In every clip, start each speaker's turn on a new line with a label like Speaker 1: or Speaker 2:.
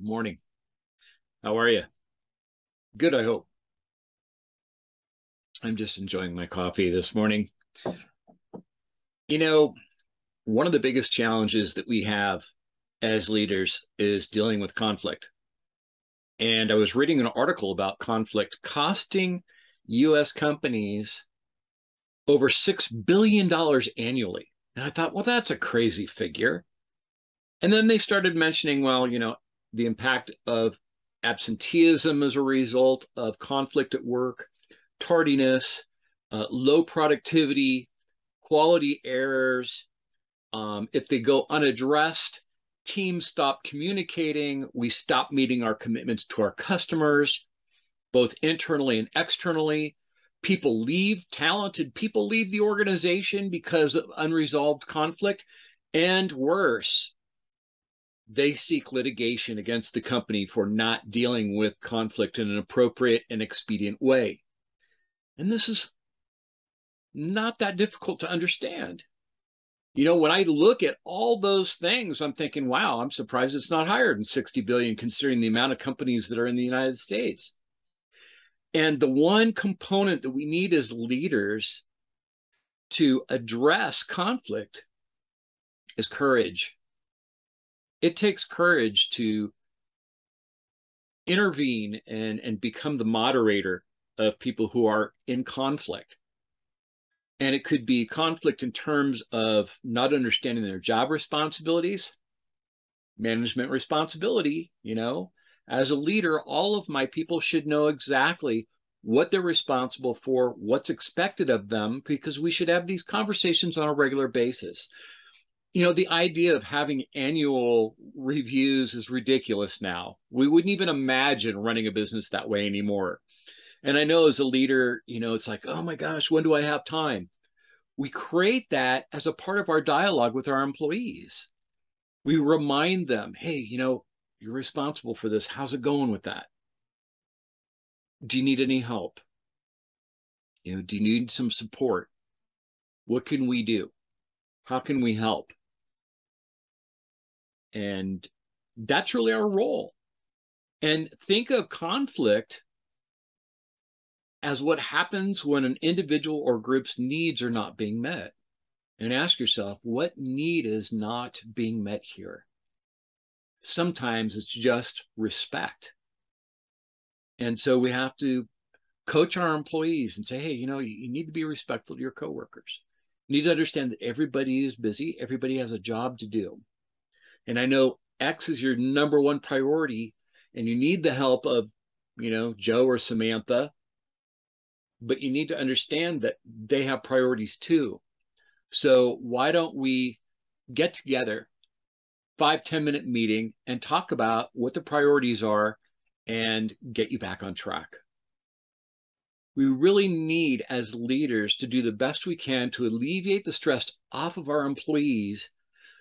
Speaker 1: Good morning. How are you? Good, I hope. I'm just enjoying my coffee this morning. You know, one of the biggest challenges that we have as leaders is dealing with conflict. And I was reading an article about conflict costing US companies over $6 billion annually. And I thought, well, that's a crazy figure. And then they started mentioning, well, the impact of absenteeism as a result of conflict at work, tardiness, low productivity, quality errors. If they go unaddressed, teams stop communicating. We stop meeting our commitments to our customers, both internally and externally. People leave, talented people leave the organization because of unresolved conflict. And worse, they seek litigation against the company for not dealing with conflict in an appropriate and expedient way. And this is not that difficult to understand. When I look at all those things, I'm thinking, wow, I'm surprised it's not higher than 60 billion considering the amount of companies that are in the United States. And the one component that we need as leaders to address conflict is courage. It takes courage to intervene and become the moderator of people who are in conflict. And it could be conflict in terms of not understanding their job responsibilities, management responsibility. As a leader, all of my people should know exactly what they're responsible for, what's expected of them, because we should have these conversations on a regular basis. The idea of having annual reviews is ridiculous now. We wouldn't even imagine running a business that way anymore. And I know as a leader, it's like, oh my gosh, when do I have time? We create that as a part of our dialogue with our employees. We remind them, hey, you're responsible for this. How's it going with that? Do you need any help? Do you need some support? What can we do? How can we help? And that's really our role. And think of conflict as what happens when an individual or group's needs are not being met. And ask yourself, what need is not being met here? Sometimes it's just respect. And so we have to coach our employees and say, hey, you need to be respectful to your coworkers. You need to understand that everybody is busy. Everybody has a job to do. And I know X is your number one priority and you need the help of, Joe or Samantha, but you need to understand that they have priorities too. So why don't we get together, 5-10 minute meeting, and talk about what the priorities are and get you back on track. We really need, as leaders, to do the best we can to alleviate the stress off of our employees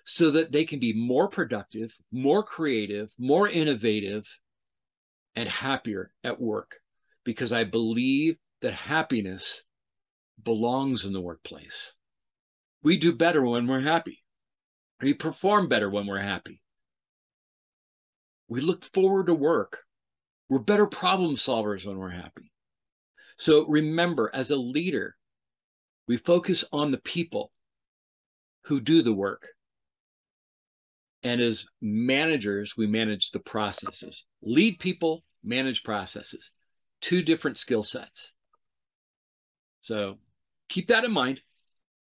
Speaker 1: so that they can be more productive, more creative, more innovative, and happier at work. Because I believe that happiness belongs in the workplace. We do better when we're happy. We perform better when we're happy. We look forward to work. We're better problem solvers when we're happy. So remember, as a leader, we focus on the people who do the work. And as managers, we manage the processes. Lead people, manage processes. Two different skill sets. So keep that in mind.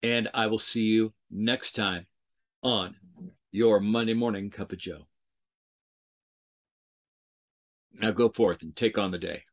Speaker 1: And I will see you next time on your Monday Morning Cup of Joe. Now go forth and take on the day.